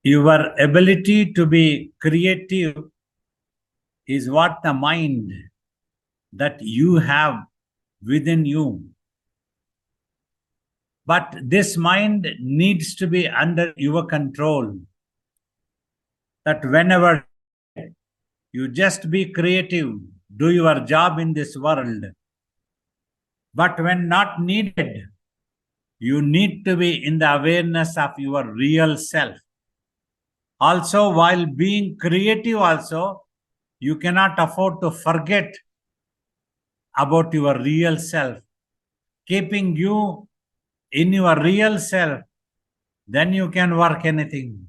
your ability to be creative is what the mind that you have within you. But this mind needs to be under your control. That whenever you just be creative, do your job in this world. But when not needed, you need to be in the awareness of your real self. Also, while being creative also, you cannot afford to forget about your real self. Keeping you in your real self, then you can work anything.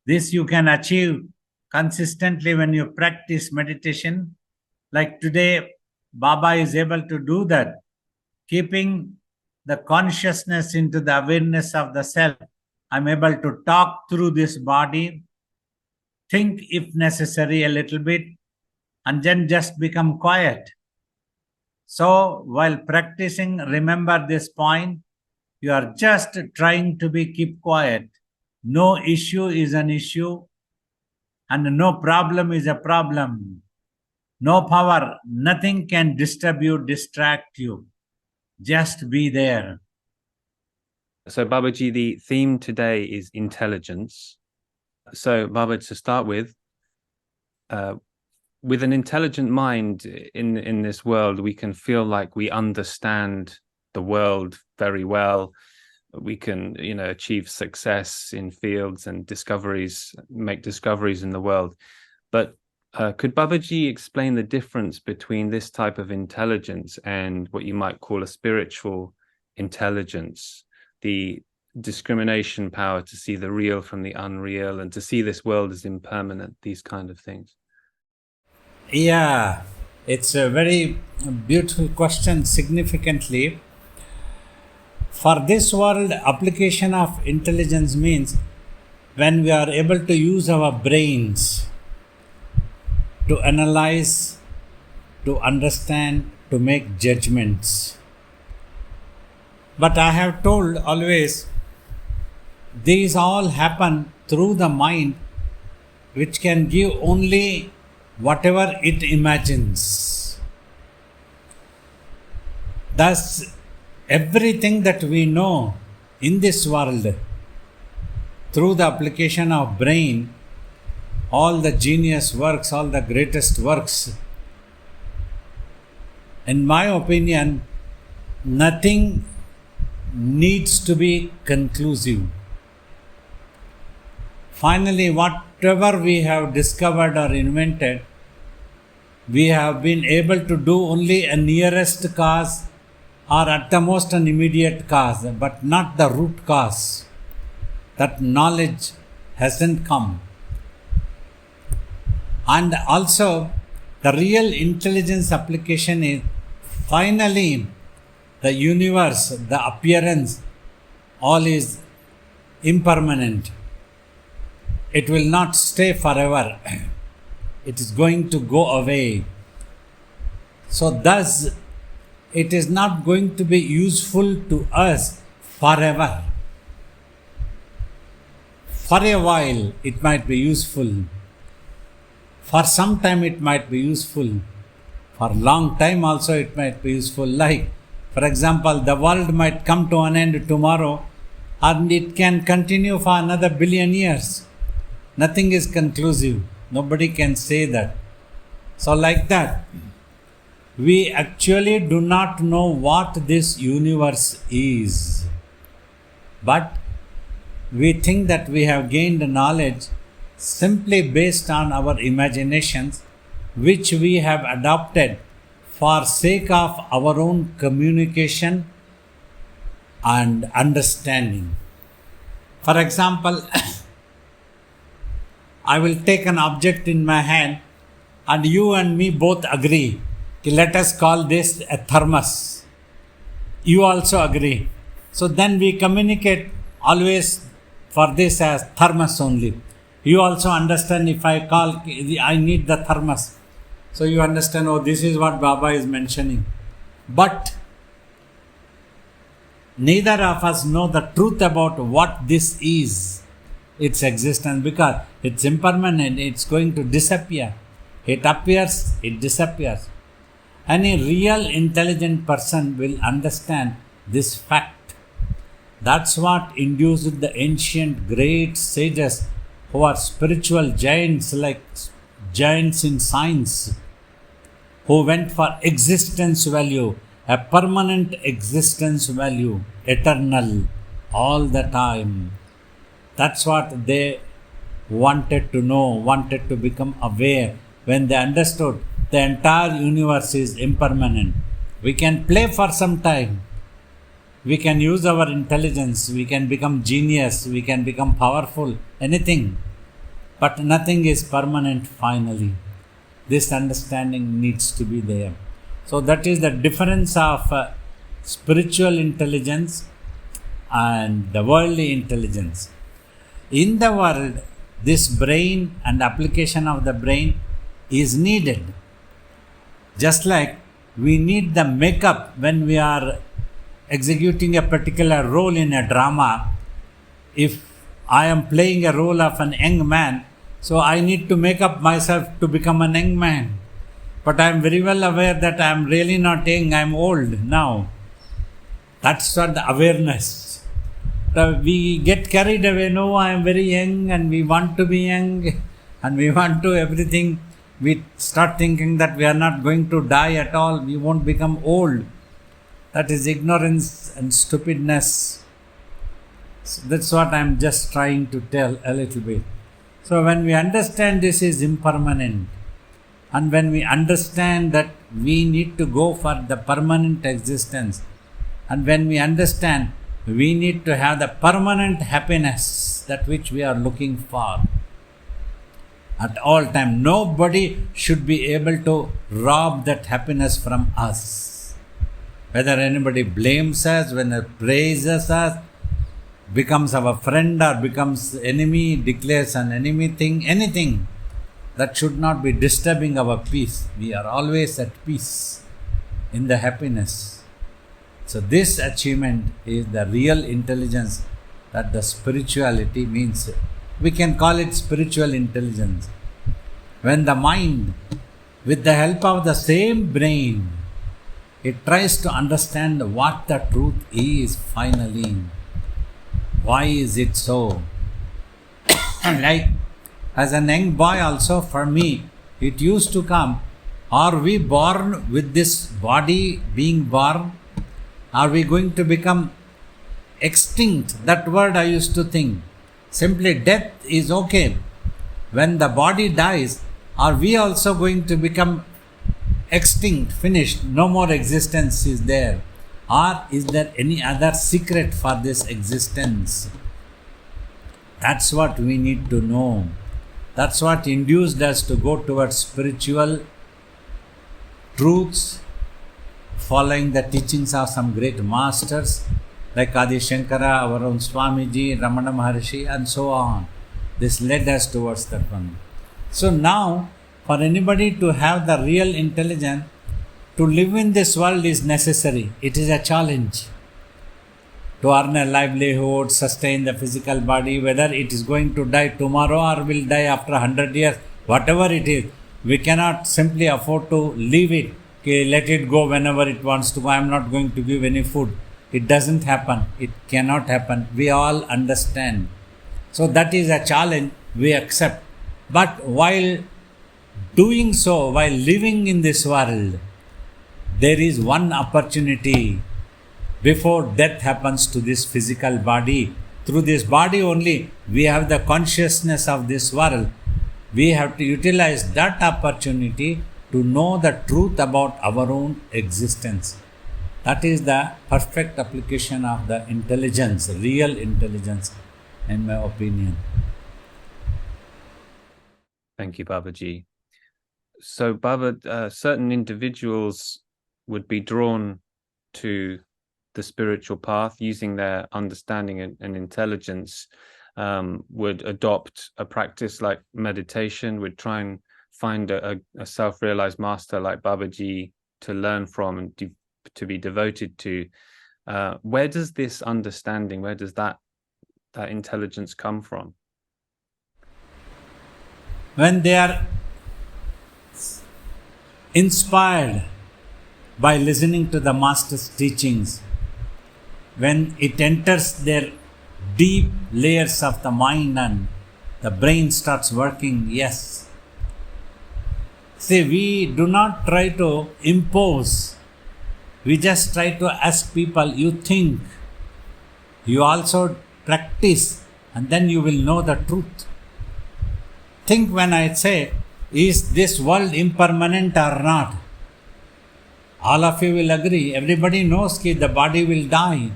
This you can achieve consistently when you practice meditation. Like today, Baba is able to do that, keeping the consciousness into the awareness of the self. I'm able to talk through this body, think if necessary a little bit, and then just become quiet. So while practicing, remember this point, you are just trying to keep quiet. No issue is an issue, and no problem is a problem. No power, nothing can disturb you, distract you. Just be there. So Babaji, the theme today is intelligence. So Baba, to start with an intelligent mind in this world, we can feel like we understand the world very well. We can, achieve success in fields and make discoveries in the world. But could Babaji explain the difference between this type of intelligence and what you might call a spiritual intelligence, the discrimination power to see the real from the unreal and to see this world as impermanent, these kind of things? Yeah, it's a very beautiful question. Significantly, for this world, application of intelligence means when we are able to use our brains to analyze, to understand, to make judgments. But I have told always, these all happen through the mind, which can give only whatever it imagines. Thus, everything that we know in this world, through the application of brain, all the genius works, all the greatest works, in my opinion, nothing needs to be conclusive. Finally, whatever we have discovered or invented, we have been able to do only a nearest cause or at the most an immediate cause, but not the root cause. That knowledge hasn't come. And also, the real intelligence application is finally the universe, the appearance, all is impermanent. It will not stay forever. It is going to go away. So thus, it is not going to be useful to us forever. For a while, it might be useful. For some time, it might be useful. For a long time also, it might be useful. Like, for example, the world might come to an end tomorrow, and it can continue for another billion years. Nothing is conclusive. Nobody can say that. So like that, we actually do not know what this universe is. But we think that we have gained knowledge simply based on our imaginations, which we have adopted for sake of our own communication and understanding. For example, I will take an object in my hand and you and me both agree. Let us call this a thermos. You also agree. So then we communicate always for this as thermos only. You also understand if I call, I need the thermos. So you understand, oh, this is what Baba is mentioning. But neither of us know the truth about what this is. its existence, because it's impermanent, it's going to disappear. It appears, it disappears. Any real intelligent person will understand this fact. That's what induced the ancient great sages who are spiritual giants, like giants in science, who went for existence value, a permanent existence value, eternal, all the time. That's what they wanted to know, wanted to become aware when they understood the entire universe is impermanent. We can play for some time. We can use our intelligence. We can become genius. We can become powerful. Anything. But nothing is permanent finally. This understanding needs to be there. So that is the difference of spiritual intelligence and the worldly intelligence. In the world, this brain and application of the brain is needed. Just like we need the makeup when we are executing a particular role in a drama. If I am playing a role of an young man, so I need to make up myself to become an young man. But I am very well aware that I am really not young, I am old now. That's what the awareness. We get carried away, no, I am very young and we want to be young and we want to everything. We start thinking that we are not going to die at all, we won't become old. That is ignorance and stupidness. So that's what I am just trying to tell a little bit. So when we understand this is impermanent, and when we understand that we need to go for the permanent existence, and when we understand we need to have the permanent happiness, that which we are looking for at all time, nobody should be able to rob that happiness from us. Whether anybody blames us, when they praises us, becomes our friend or becomes enemy, declares an enemy thing, anything, that should not be disturbing our peace. We are always at peace in the happiness. So this achievement is the real intelligence that the spirituality means. We can call it spiritual intelligence. When the mind, with the help of the same brain, it tries to understand what the truth is finally. Why is it so? Like as a young boy also, for me, it used to come, are we born with this body being born? Are we going to become extinct? That word I used to think. Simply death is okay. When the body dies, are we also going to become extinct, finished, no more existence is there? Or is there any other secret for this existence? That's what we need to know. That's what induced us to go towards spiritual truths, following the teachings of some great masters like Adi Shankara, our own Swamiji, Ramana Maharshi, and so on. This led us towards that one. So now, for anybody to have the real intelligence, to live in this world is necessary. It is a challenge. To earn a livelihood, sustain the physical body, whether it is going to die tomorrow or will die after 100 years, whatever it is, we cannot simply afford to leave it. Okay, let it go whenever it wants to go. I am not going to give any food. It doesn't happen. It cannot happen. We all understand. So that is a challenge we accept. But while doing so, while living in this world, there is one opportunity before death happens to this physical body. Through this body only, we have the consciousness of this world. We have to utilize that opportunity to know the truth about our own existence. That is the perfect application of the intelligence, real intelligence, in my opinion. Thank you, Babaji. So, Baba, certain individuals would be drawn to the spiritual path using their understanding and intelligence, would adopt a practice like meditation, would try and find a self-realized master like Babaji to learn from and to be devoted to. Where does this understanding, where does that intelligence come from? when they are inspired by listening to the Master's teachings, when it enters their deep layers of the mind and the brain starts working, yes. See, we do not try to impose. We just try to ask people, you think, you also practice, and then you will know the truth. Think when I say, is this world impermanent or not? All of you will agree. Everybody knows that the body will die.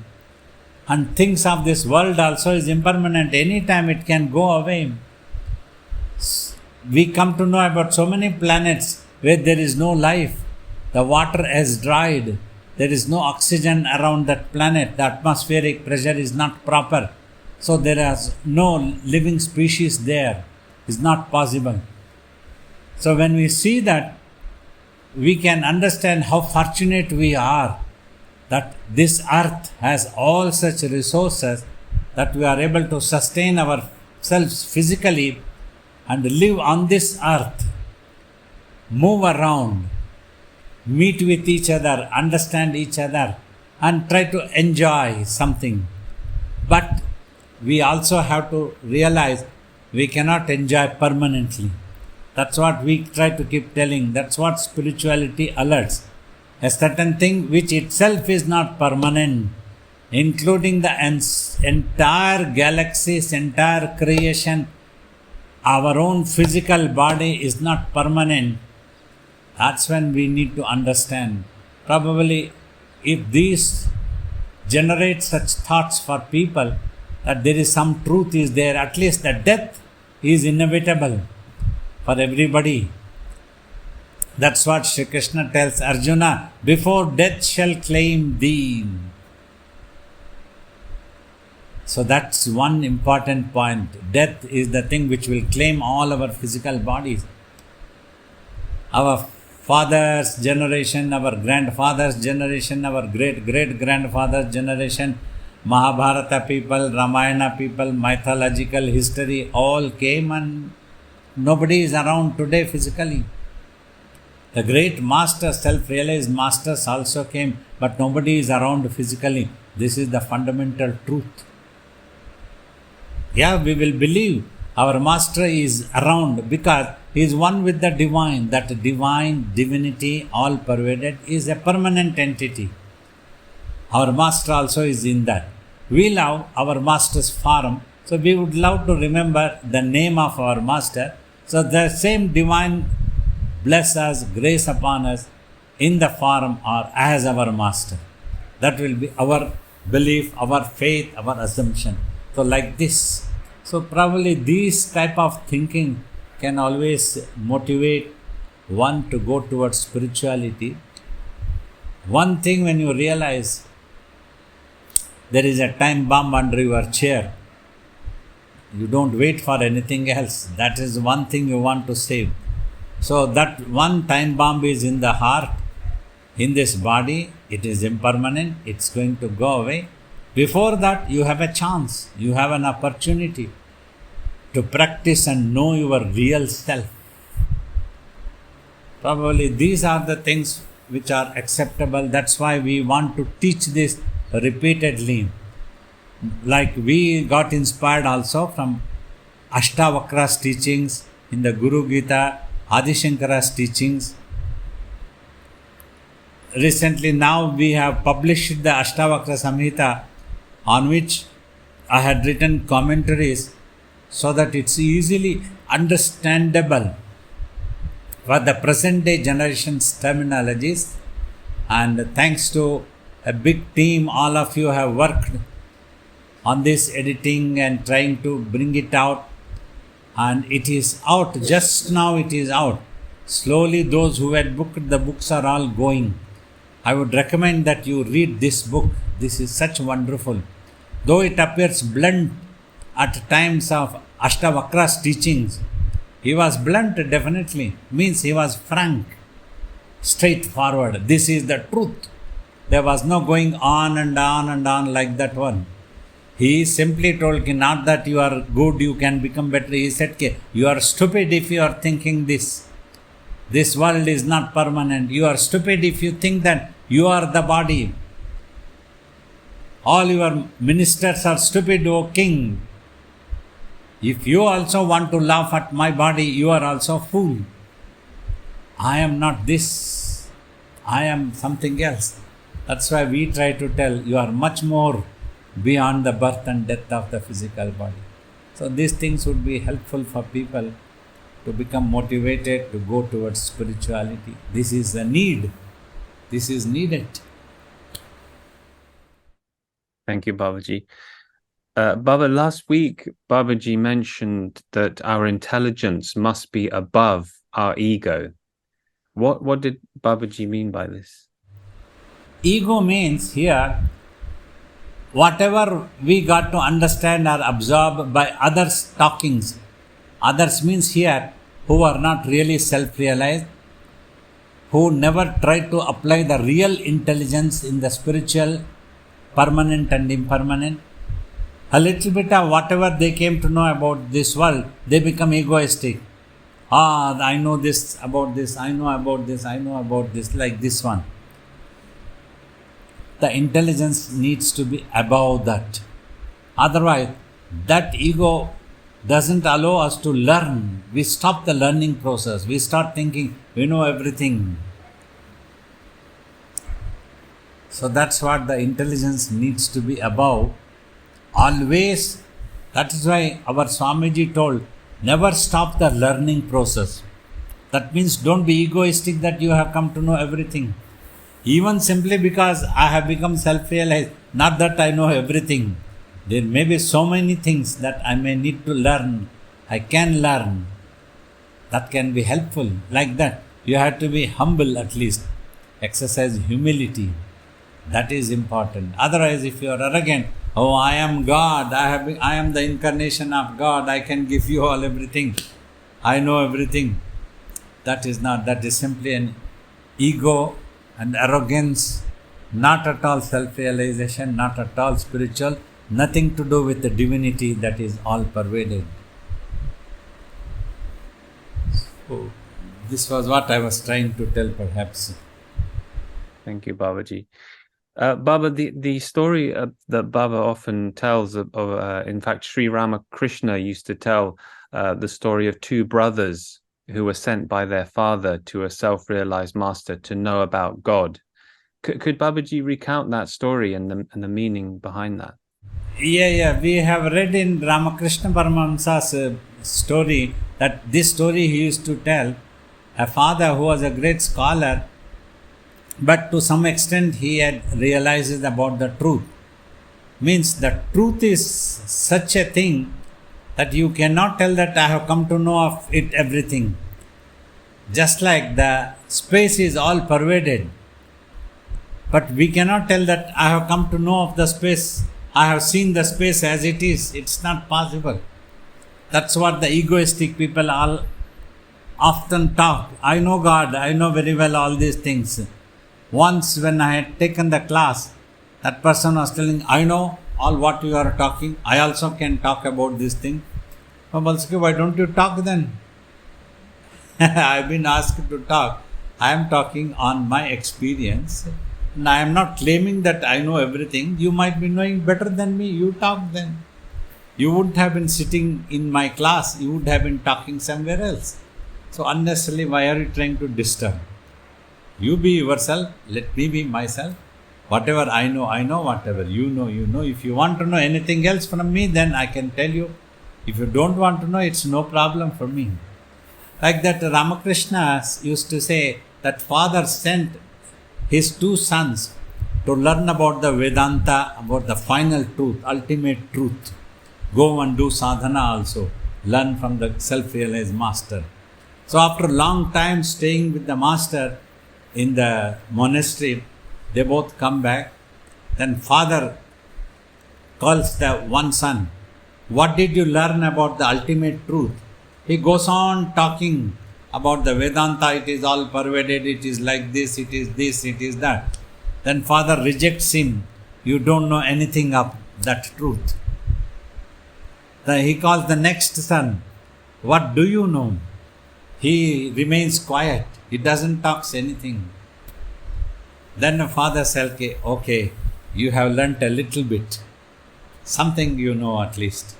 And things of this world also is impermanent. Anytime it can go away. We come to know about so many planets where there is no life. The water has dried. There is no oxygen around that planet. The atmospheric pressure is not proper. So there is no living species there. It's not possible. So when we see that, we can understand how fortunate we are that this earth has all such resources that we are able to sustain ourselves physically and live on this earth, move around, meet with each other, understand each other, and try to enjoy something. But we also have to realize we cannot enjoy permanently. That's what we try to keep telling. That's what spirituality alerts. A certain thing which itself is not permanent, including the entire galaxies, entire creation, our own physical body is not permanent. That's when we need to understand. Probably if these generate such thoughts for people, that there is some truth is there, at least the death is inevitable for everybody. That's what Shri Krishna tells Arjuna, before death shall claim thee. So that's one important point. Death is the thing which will claim all our physical bodies. Our father's generation, our grandfather's generation, our great-great-grandfather's generation, Mahabharata people, Ramayana people, mythological history, all came and nobody is around today physically. The great masters, self-realized masters also came, but nobody is around physically. This is the fundamental truth. Yeah, we will believe our master is around because he is one with the divine. That divine, divinity, all pervaded, is a permanent entity. Our master also is in that. We love our master's form, so we would love to remember the name of our master. So the same divine bless us, grace upon us in the form or as our master. That will be our belief, our faith, our assumption. So like this. So probably this type of thinking can always motivate one to go towards spirituality. One thing, when you realize there is a time bomb under your chair, you don't wait for anything else. That is one thing you want to save. So that one time bomb is in the heart, in this body. It is impermanent. It's going to go away. Before that, you have a chance. You have an opportunity to practice and know your real self. Probably these are the things which are acceptable. That's why we want to teach this repeatedly. Like we got inspired also from Ashtavakra's teachings in the Guru Gita, Adi Shankara's teachings. Recently now we have published the Ashtavakra Samhita, on which I had written commentaries so that it's easily understandable for the present day generation's terminologies. And thanks to a big team, all of you have worked on this editing and trying to bring it out. And it is out, just now it is out. Slowly those who had booked the books are all going. I would recommend that you read this book. This is such wonderful. Though it appears blunt at times of Ashtavakra's teachings, he was blunt definitely. Means he was frank, straightforward. This is the truth. There was no going on and on and on like that one. He simply told ki not that you are good, you can become better. He said ki you are stupid if you are thinking this. This world is not permanent. You are stupid if you think that you are the body. All your ministers are stupid, O king. If you also want to laugh at my body, you are also a fool. I am not this. I am something else. That's why we try to tell you are much more beyond the birth and death of the physical body. So these things would be helpful for people to become motivated to go towards spirituality. This is a need. This is needed. Thank you, Babaji. Baba, last week, Babaji mentioned that our intelligence must be above our ego. What did Babaji mean by this? Ego means here, whatever we got to understand or absorb by others' talkings. Others means here, who are not really self-realized, who never try to apply the real intelligence in the spiritual, permanent and impermanent. A little bit of whatever they came to know about this world, they become egoistic. I know this about this, I know about this, I know about this, like this one. The intelligence needs to be above that. Otherwise, that ego doesn't allow us to learn. We stop the learning process. We start thinking we know everything. So that's what the intelligence needs to be above. Always, that is why our Swamiji told, never stop the learning process. That means don't be egoistic that you have come to know everything. Even simply because I have become self-realized, not that I know everything. There may be so many things that I may need to learn. I can learn. That can be helpful. Like that, you have to be humble at least. Exercise humility. That is important. Otherwise, if you are arrogant, oh, I am God, I am the incarnation of God, I can give you all everything. I know everything. That is not. That is simply an ego and arrogance, not at all self-realization, not at all spiritual, nothing to do with the divinity that is all pervaded. So, this was what I was trying to tell perhaps. Thank you, Babaji. Baba, the story that Baba often tells of in fact, Sri Ramakrishna used to tell the story of two brothers who were sent by their father to a self-realized master to know about God. Could Babaji recount that story and the meaning behind that? Yeah. We have read in Ramakrishna Paramahamsa's story that this story he used to tell. A father who was a great scholar, but to some extent he had realized about the truth. Means the truth is such a thing that you cannot tell that I have come to know of it everything. Just like the space is all pervaded, but we cannot tell that I have come to know of the space, I have seen the space as it is. It's not possible. That's what the egoistic people all often talk. I know God, I know very well all these things. Once when I had taken the class, that person was telling, I know all what you are talking. I also can talk about this thing. Balsuki, why don't you talk then? I've been asked to talk. I am talking on my experience. And I am not claiming that I know everything. You might be knowing better than me. You talk then. You wouldn't have been sitting in my class. You would have been talking somewhere else. So unnecessarily, why are you trying to disturb? You be yourself. Let me be myself. Whatever I know. Whatever you know. If you want to know anything else from me, then I can tell you. If you don't want to know, it's no problem for me. Like that Ramakrishna used to say that father sent his two sons to learn about the Vedanta, about the final truth, ultimate truth. Go and do sadhana also. Learn from the self-realized master. So after a long time staying with the master in the monastery, they both come back. Then father calls the one son, what did you learn about the ultimate truth? He goes on talking about the Vedanta, it is all pervaded, it is like this, it is that. Then father rejects him. You don't know anything of that truth. He calls the next son. What do you know? He remains quiet. He doesn't talk anything. Then the father says, okay, you have learnt a little bit. Something you know at least.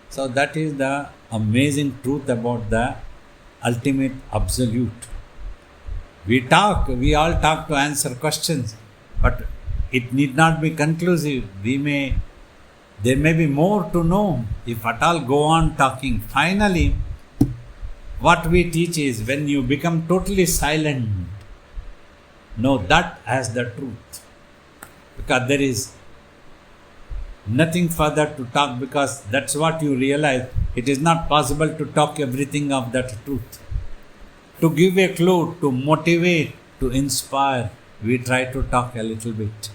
So that is the amazing truth about the ultimate absolute. We all talk to answer questions, but it need not be conclusive. There may be more to know if at all go on talking. Finally, what we teach is when you become totally silent, know that as the truth. Because there is nothing further to talk, because that's what you realize. It is not possible to talk everything of that truth. To give a clue, to motivate, to inspire, we try to talk a little bit.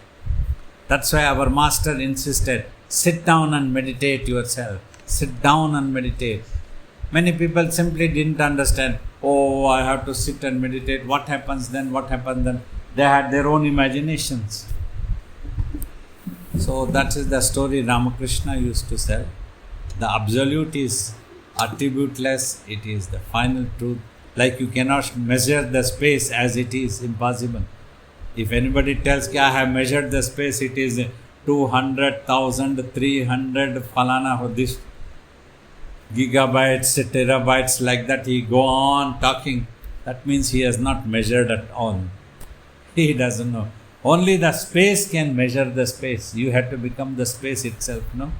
That's why our master insisted, sit down and meditate yourself. Sit down and meditate. Many people simply didn't understand, oh, I have to sit and meditate. What happens then? What happens then? They had their own imaginations. So that is the story Ramakrishna used to tell. The absolute is attributeless. It is the final truth. Like you cannot measure the space as it is, impossible. If anybody tells I have measured the space, it is 200,000, 300, falana, this gigabytes, terabytes, like that, he go on talking. That means he has not measured at all. He doesn't know. Only the space can measure the space. You have to become the space itself, no?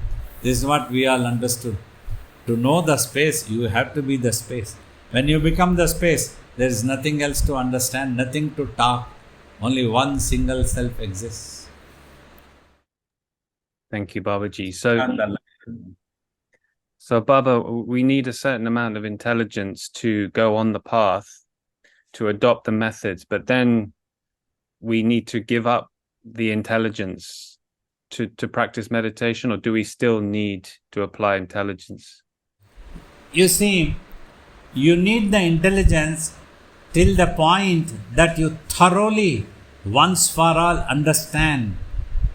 This is what we all understood. To know the space, you have to be the space. When you become the space, there is nothing else to understand, nothing to talk. Only one single self exists. Thank you, Babaji. So Baba, we need a certain amount of intelligence to go on the path, to adopt the methods, but then we need to give up the intelligence to practice meditation, or do we still need to apply intelligence? You see, you need the intelligence till the point that you thoroughly, once for all, understand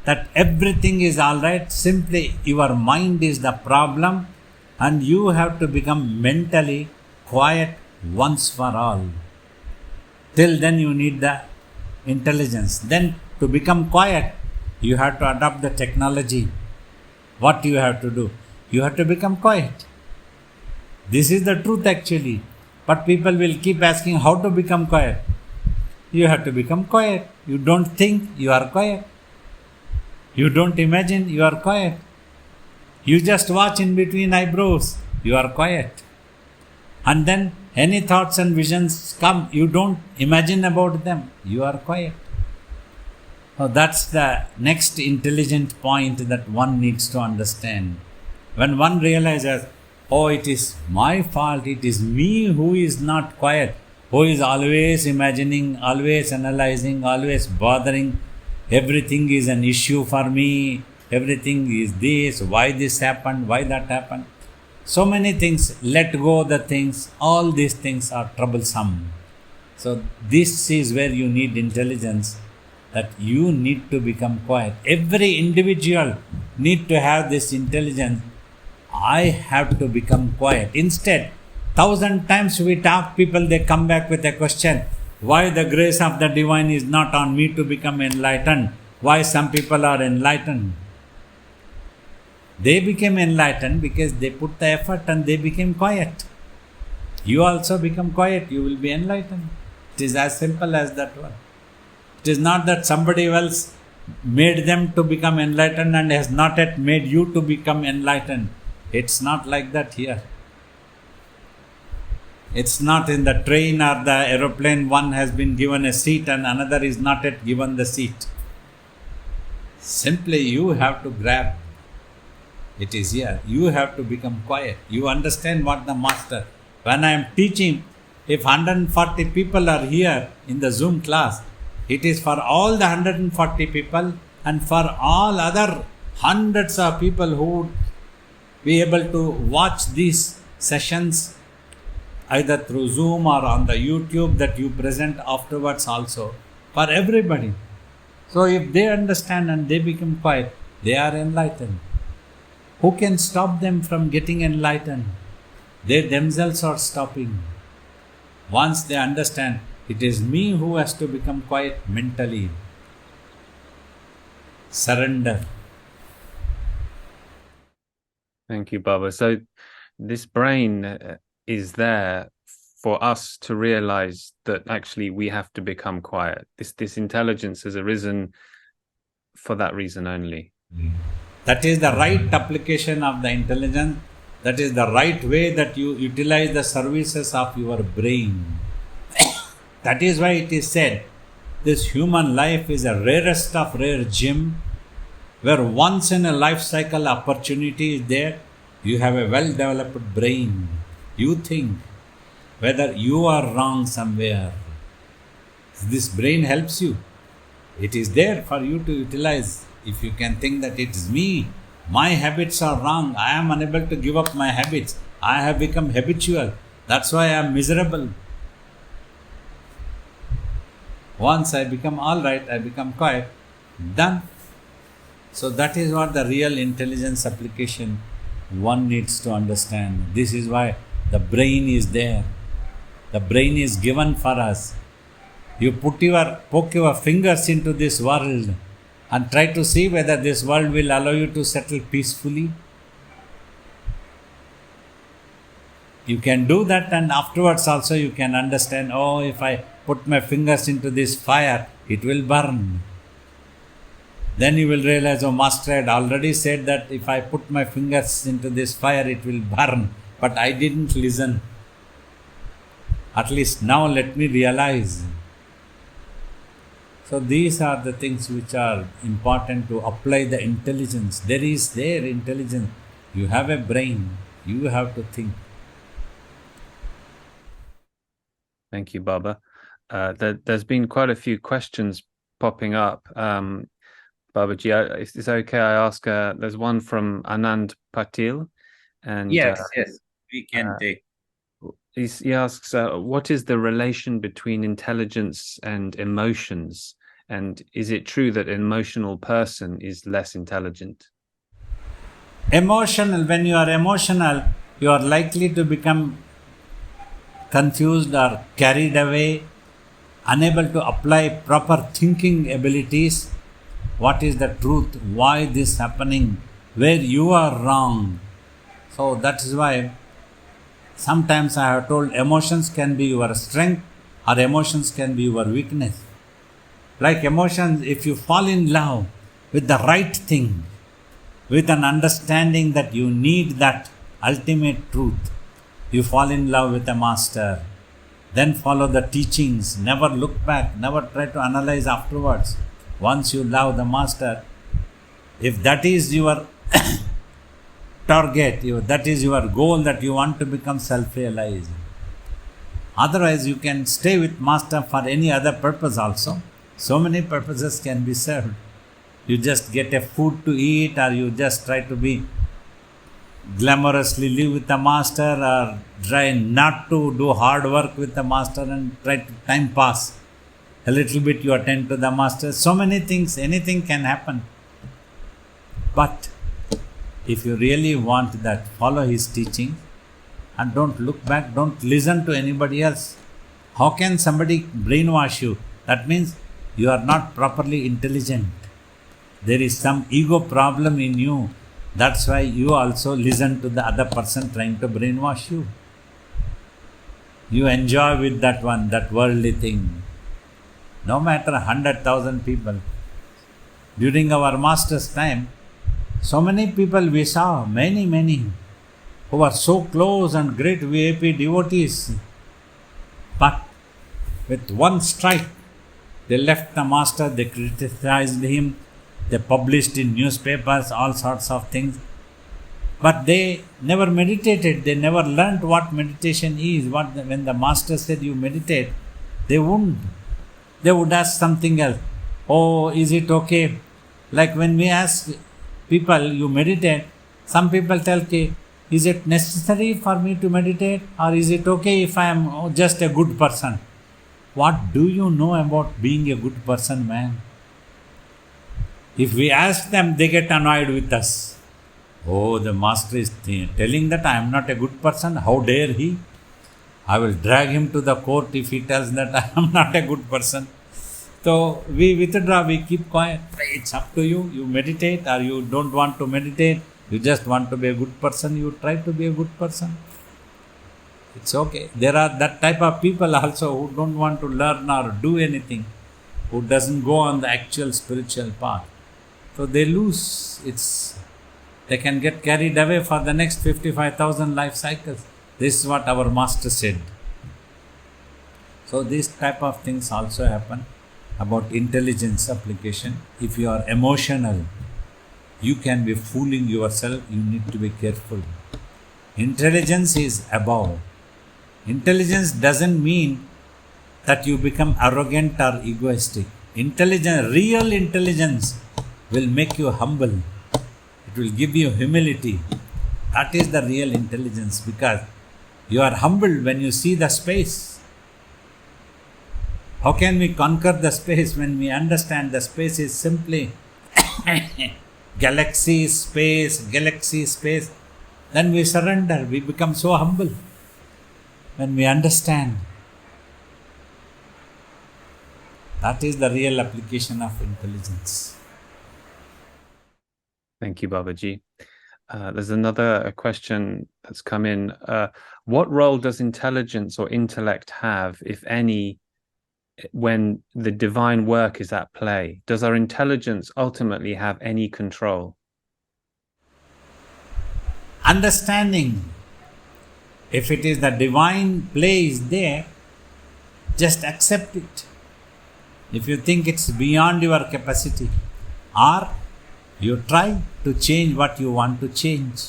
that everything is all right. Simply your mind is the problem, and you have to become mentally quiet once for all. Till then you need the intelligence. Then to become quiet, you have to adopt the technology. What you have to do? You have to become quiet. This is the truth actually. But people will keep asking how to become quiet. You have to become quiet. You don't think, you are quiet. You don't imagine, you are quiet. You just watch in between eyebrows, you are quiet. And then any thoughts and visions come, you don't imagine about them, you are quiet. So that's the next intelligent point that one needs to understand. When one realizes, oh, it is my fault, it is me who is not quiet, who is always imagining, always analyzing, always bothering, everything is an issue for me, everything is this, why this happened, why that happened. So many things, let go the things, all these things are troublesome. So this is where you need intelligence, that you need to become quiet. Every individual need to have this intelligence. I have to become quiet. Instead, 1,000 times we talk, people, they come back with a question. Why the grace of the divine is not on me to become enlightened? Why some people are enlightened? They became enlightened because they put the effort and they became quiet. You also become quiet, you will be enlightened. It is as simple as that one. It is not that somebody else made them to become enlightened and has not yet made you to become enlightened. It's not like that here. It's not in the train or the aeroplane, one has been given a seat and another is not yet given the seat. Simply you have to grab. It is here. You have to become quiet. You understand what the master. When I am teaching, if 140 people are here in the Zoom class, it is for all the 140 people and for all other hundreds of people who would be able to watch these sessions either through Zoom or on the YouTube that you present afterwards also, for everybody. So if they understand and they become quiet, they are enlightened. Who can stop them from getting enlightened? They themselves are stopping. Once they understand, it is me who has to become quiet mentally. Surrender. Thank you, Baba. So this brain is there for us to realize that actually we have to become quiet. This intelligence has arisen for that reason only. That is the right application of the intelligence. That is the right way that you utilize the services of your brain. That is why it is said, this human life is a rarest of rare gem, where once in a life cycle opportunity is there. You have a well developed brain. You think whether you are wrong somewhere. This brain helps you. It is there for you to utilize. If you can think that it is me, my habits are wrong, I am unable to give up my habits, I have become habitual, that's why I am miserable. Once I become all right, I become quiet, done. So that is what the real intelligence application one needs to understand. This is why the brain is there. The brain is given for us. You poke your fingers into this world and try to see whether this world will allow you to settle peacefully. You can do that, and afterwards also you can understand, oh, if I put my fingers into this fire, it will burn. Then you will realize, oh, Master had already said that if I put my fingers into this fire, it will burn. But I didn't listen. At least now let me realize. So these are the things which are important to apply the intelligence. There is there intelligence. You have a brain. You have to think. Thank you, Baba. There's been quite a few questions popping up. Babaji, is this okay? I ask, there's one from Anand Patil. And Yes, we can take. He asks, what is the relation between intelligence and emotions? And is it true that an emotional person is less intelligent? Emotional, when you are emotional, you are likely to become confused or carried away, unable to apply proper thinking abilities. What is the truth? Why this happening? Where you are wrong? So that is why sometimes I have told emotions can be your strength or emotions can be your weakness. Like emotions, if you fall in love with the right thing, with an understanding that you need that ultimate truth, you fall in love with a master, then follow the teachings, never look back, never try to analyze afterwards. Once you love the master, if that is your target, that is your goal, that you want to become self-realized. Otherwise, you can stay with master for any other purpose also. So many purposes can be served. You just get a food to eat, or you just try to be glamorously live with the master, or try not to do hard work with the master and try to time pass. A little bit you attend to the master. So many things, anything can happen. But if you really want that, follow his teaching and don't look back, don't listen to anybody else. How can somebody brainwash you? That means you are not properly intelligent. There is some ego problem in you. That's why you also listen to the other person trying to brainwash you. You enjoy with that one, that worldly thing. No matter 100,000 people. During our master's time, so many people we saw, many, who were so close and great VIP devotees. But with one strike, they left the master, they criticized him, they published in newspapers all sorts of things. But they never meditated, they never learnt what meditation is. When the master said you meditate, they wouldn't. They would ask something else. Oh, is it okay? Like when we ask people, you meditate, some people tell, okay, is it necessary for me to meditate, or is it okay if I am just a good person? What do you know about being a good person, man? If we ask them, they get annoyed with us. Oh, the master is telling that I am not a good person. How dare he? I will drag him to the court if he tells that I am not a good person. So we withdraw, we keep quiet. It's up to you. You meditate or you don't want to meditate. You just want to be a good person. You try to be a good person. It's okay. There are that type of people also who don't want to learn or do anything, who doesn't go on the actual spiritual path. So they lose. They can get carried away for the next 55,000 life cycles. This is what our master said. So these type of things also happen about intelligence application. If you are emotional, you can be fooling yourself. You need to be careful. Intelligence is above. Intelligence doesn't mean that you become arrogant or egoistic. Real intelligence will make you humble. It will give you humility. That is the real intelligence, because you are humbled when you see the space. How can we conquer the space when we understand the space is simply galaxy, space? Then we surrender. We become so humble when we understand. That is the real application of intelligence. Thank you, Babaji. There's another question that's come in. What role does intelligence or intellect have, if any, when the divine work is at play? Does our intelligence ultimately have any control? Understanding, if it is the divine play is there, just accept it. If you think it's beyond your capacity, or you try to change what you want to change.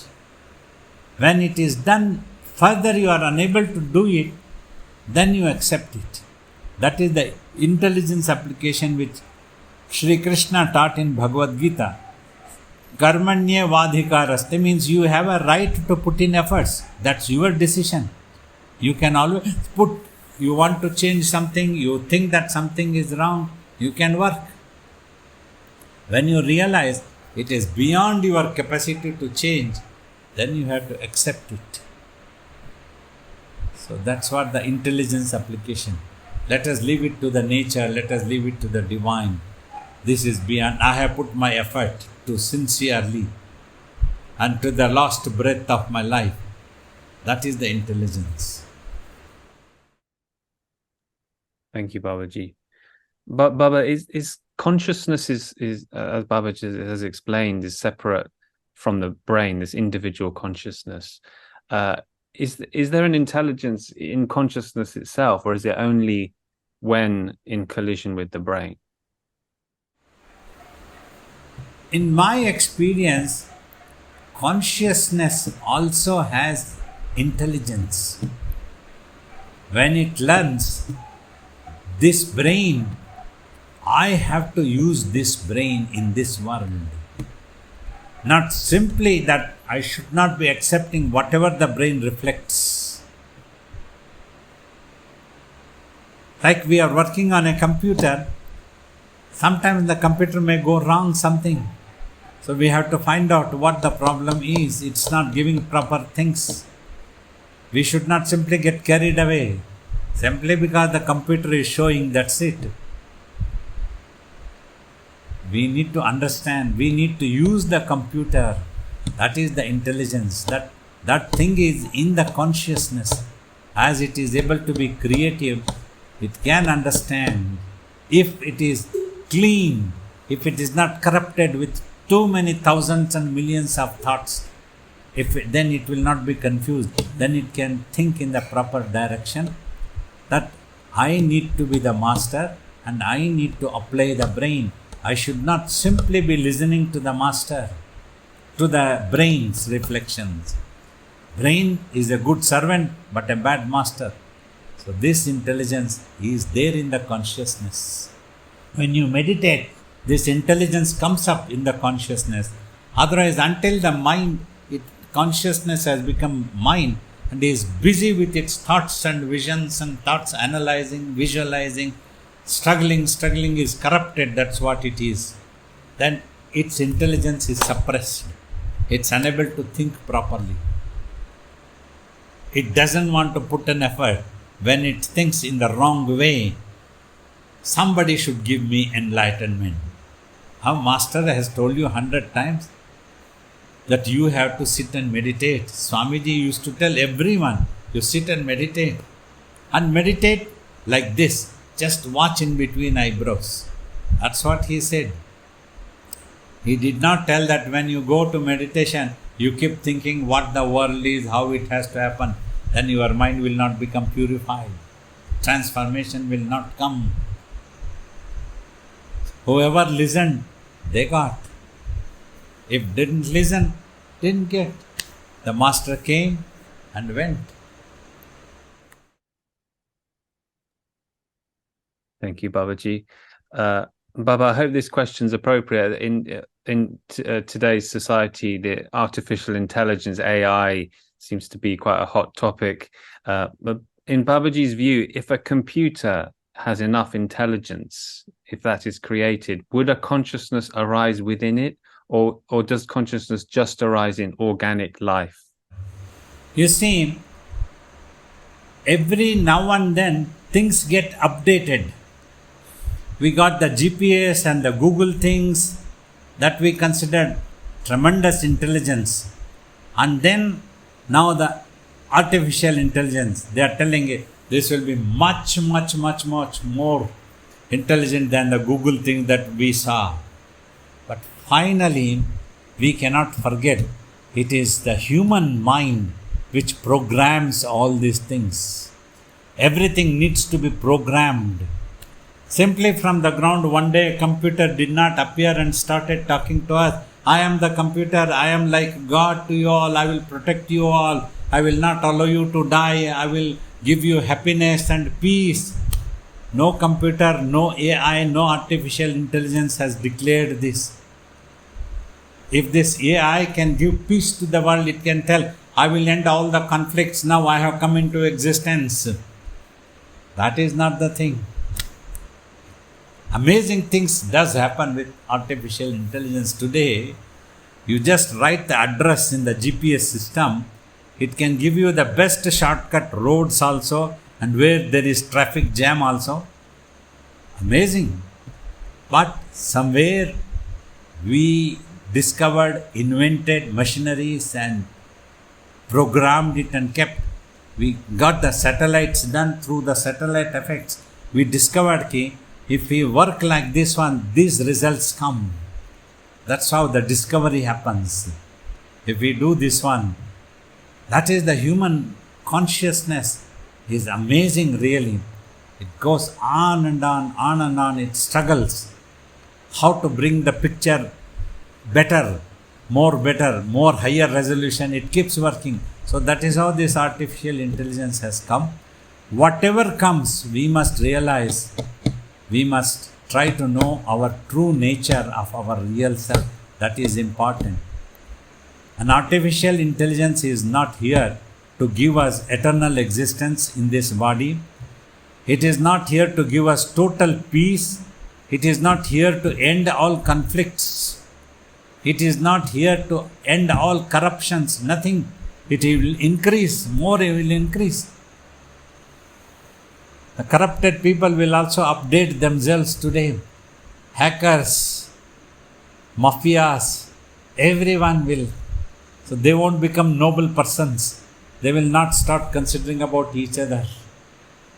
When it is done, further you are unable to do it, then you accept it. That is the intelligence application which Sri Krishna taught in Bhagavad Gita. Karmanya vadhikaraste means you have a right to put in efforts. That's your decision. You can always you want to change something, you think that something is wrong, you can work. When you realize it is beyond your capacity to change, then you have to accept it. So that's what the intelligence application. Let us leave it to the nature, let us leave it to the divine. This is beyond. I have put my effort to sincerely and to the last breath of my life. That is the intelligence. Thank you, Babaji. But Baba, is consciousness is as Babaji has explained, is separate from the brain, this individual consciousness. Is there an intelligence in consciousness itself, or is it only when in collision with the brain? In my experience, consciousness also has intelligence. When it learns, this brain, I have to use this brain in this world. Not simply that I should not be accepting whatever the brain reflects. Like we are working on a computer, sometimes the computer may go wrong something. So we have to find out what the problem is. It's not giving proper things. We should not simply get carried away. Simply because the computer is showing, that's it. We need to understand, we need to use the computer. That is the intelligence. That thing is in the consciousness. As it is able to be creative, it can understand. If it is clean, if it is not corrupted with too many thousands and millions of thoughts, then it will not be confused. Then it can think in the proper direction. That I need to be the master and I need to apply the brain. I should not simply be listening to the master, to the brain's reflections. Brain is a good servant but a bad master. So this intelligence is there in the consciousness. When you meditate, this intelligence comes up in the consciousness. Otherwise, until the mind, consciousness has become mind and is busy with its thoughts and visions and thoughts, analyzing, visualizing, struggling is corrupted, that's what it is. Then its intelligence is suppressed. It's unable to think properly. It doesn't want to put an effort. When it thinks in the wrong way, somebody should give me enlightenment. Our master has told you 100 times that you have to sit and meditate. Swamiji used to tell everyone, you sit and meditate. And meditate like this. Just watch in between eyebrows. That's what he said. He did not tell that when you go to meditation, you keep thinking what the world is, how it has to happen. Then your mind will not become purified. Transformation will not come. Whoever listened, they got. If didn't listen, didn't get. The master came and went. Thank you, Babaji. Baba, I hope this question's appropriate. In today's society, the artificial intelligence, AI, seems to be quite a hot topic. But in Babaji's view, if a computer has enough intelligence, if that is created, would a consciousness arise within it? Or does consciousness just arise in organic life? You see, every now and then things get updated. We got the GPS and the Google things that we considered tremendous intelligence. And then now the artificial intelligence, they are telling it, this will be much more intelligent than the Google thing that we saw. But finally, we cannot forget, it is the human mind which programs all these things. Everything needs to be programmed. Simply from the ground, one day a computer did not appear and started talking to us. I am the computer, I am like God to you all, I will protect you all, I will not allow you to die, I will give you happiness and peace. No computer, no AI, no artificial intelligence has declared this. If this AI can give peace to the world, it can tell, I will end all the conflicts, now I have come into existence. That is not the thing. Amazing things does happen with artificial intelligence today. You just write the address in the GPS system. It can give you the best shortcut roads also, and where there is traffic jam also. Amazing. But somewhere we discovered, invented machineries and programmed it and kept. We got the satellites done through the satellite effects. We discovered that if we work like this one, these results come. That's how the discovery happens. If we do this one, that is the human consciousness is amazing really. It goes on and on, it struggles. How to bring the picture better, more higher resolution, it keeps working. So that is how this artificial intelligence has come. Whatever comes, we must realize, we must try to know our true nature of our real self. That is important. An artificial intelligence is not here to give us eternal existence in this body. It is not here to give us total peace. It is not here to end all conflicts. It is not here to end all corruptions. Nothing. It will increase. More it will increase. The corrupted people will also update themselves today. Hackers, mafias, everyone will. So they won't become noble persons. They will not start considering about each other.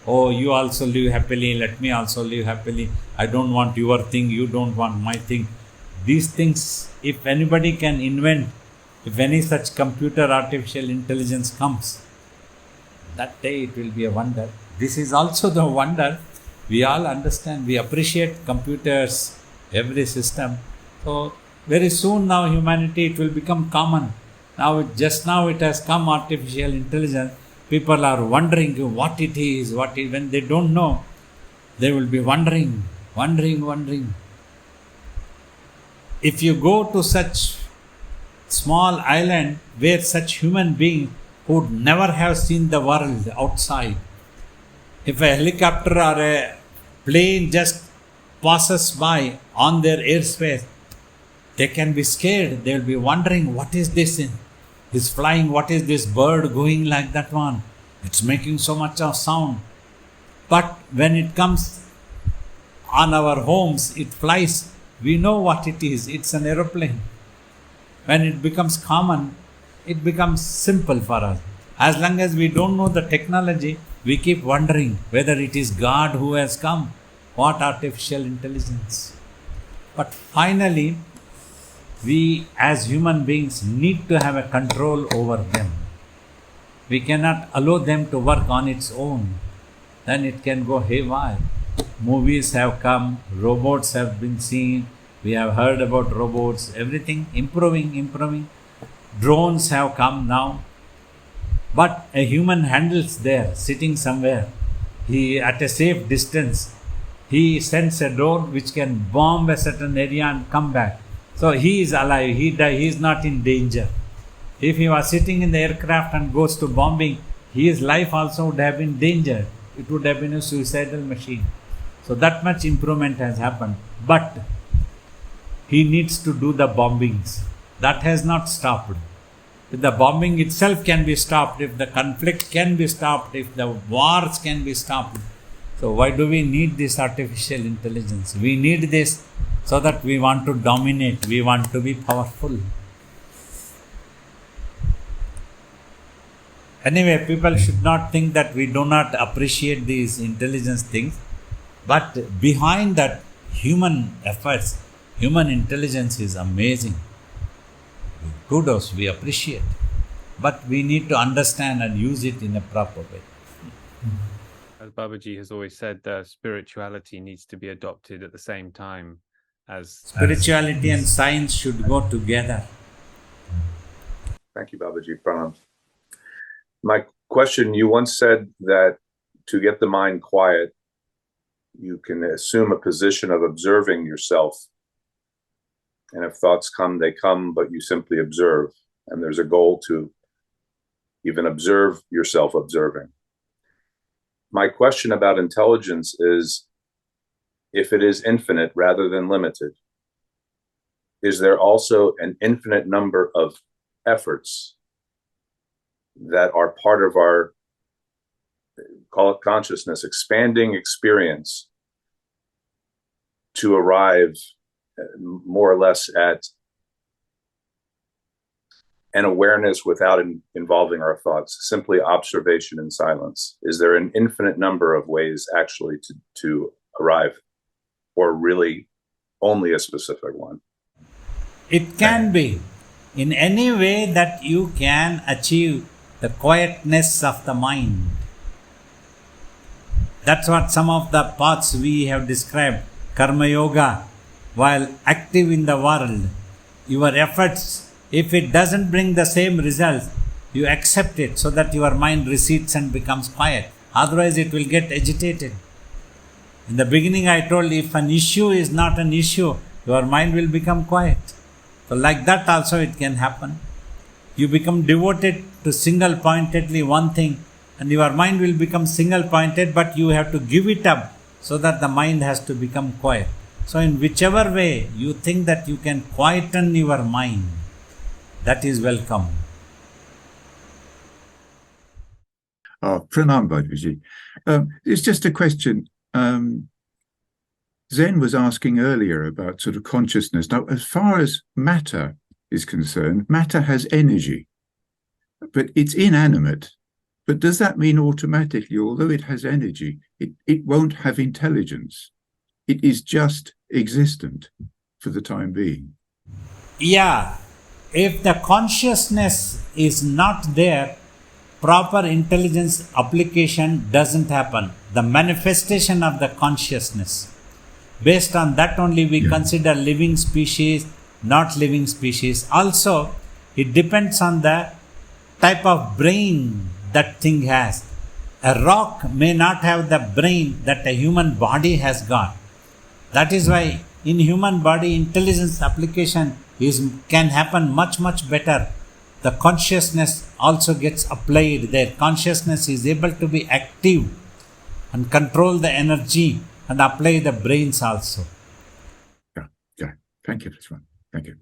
Oh, you also live happily, let me also live happily. I don't want your thing, you don't want my thing. These things, if anybody can invent, if any such computer artificial intelligence comes, that day it will be a wonder. This is also the wonder. We all understand, we appreciate computers, every system. So very soon now humanity, it will become common. Now it has come artificial intelligence. People are wondering what it is, when they don't know, they will be wondering. If you go to such small island where such human being who would never have seen the world outside, if a helicopter or a plane just passes by on their airspace, They can be scared. They will be wondering, what is this? He's flying. What is this bird going like that one? It's making so much of sound. But when it comes on our homes, it flies. We know what it is. It's an aeroplane. When it becomes common, it becomes simple for us. As long as we don't know the technology, we keep wondering whether it is God who has come. What artificial intelligence? But finally, we as human beings need to have a control over them. We cannot allow them to work on its own. Then it can go haywire. Movies have come, robots have been seen, we have heard about robots, everything improving. Drones have come now. But a human handles there, sitting somewhere. He, at a safe distance, he sends a drone which can bomb a certain area and come back. So he is alive, he is not in danger. If he was sitting in the aircraft and goes to bombing, his life also would have been danger. It would have been a suicidal machine. So that much improvement has happened. But he needs to do the bombings. That has not stopped. If the bombing itself can be stopped, if the conflict can be stopped, if the wars can be stopped, so why do we need this artificial intelligence? We need this so that we want to dominate, we want to be powerful. Anyway, people should not think that we do not appreciate these intelligence things. But behind that, human efforts, human intelligence is amazing. Kudos, we appreciate. But we need to understand and use it in a proper way. As Babaji has always said, spirituality needs to be adopted at the same time as Spirituality and science should go together. Thank you, Babaji. Pranam. My question, you once said that to get the mind quiet, you can assume a position of observing yourself. And if thoughts come, they come, but you simply observe. And there's a goal to even observe yourself observing. My question about intelligence is, if it is infinite rather than limited, is there also an infinite number of efforts that are part of our, call it consciousness, expanding experience to arrive more or less at an awareness without involving our thoughts, simply observation and silence? Is there an infinite number of ways actually to arrive, or really only a specific one? It can be in any way that you can achieve the quietness of the mind. That's what some of the paths we have described. Karma Yoga, while active in the world, your efforts, if it doesn't bring the same results, you accept it so that your mind recedes and becomes quiet. Otherwise it will get agitated. In the beginning I told, if an issue is not an issue, your mind will become quiet. So like that also it can happen. You become devoted to single-pointedly one thing, and your mind will become single-pointed, but you have to give it up so that the mind has to become quiet. So in whichever way you think that you can quieten your mind, that is welcome. Pranam Babaji. It's just a question. Zen was asking earlier about sort of consciousness. Now, as far as matter is concerned, matter has energy, but it's inanimate. But does that mean automatically, although it has energy, it won't have intelligence? It is just existent for the time being. Yeah, if the consciousness is not there, proper intelligence application doesn't happen. The manifestation of the consciousness. Based on that only we consider living species, not living species. Also, it depends on the type of brain that thing has. A rock may not have the brain that a human body has got. That is why in human body intelligence application can happen much better. The consciousness also gets applied there. Consciousness is able to be active and control the energy and apply the brains also. Yeah. Thank you for this one. Thank you.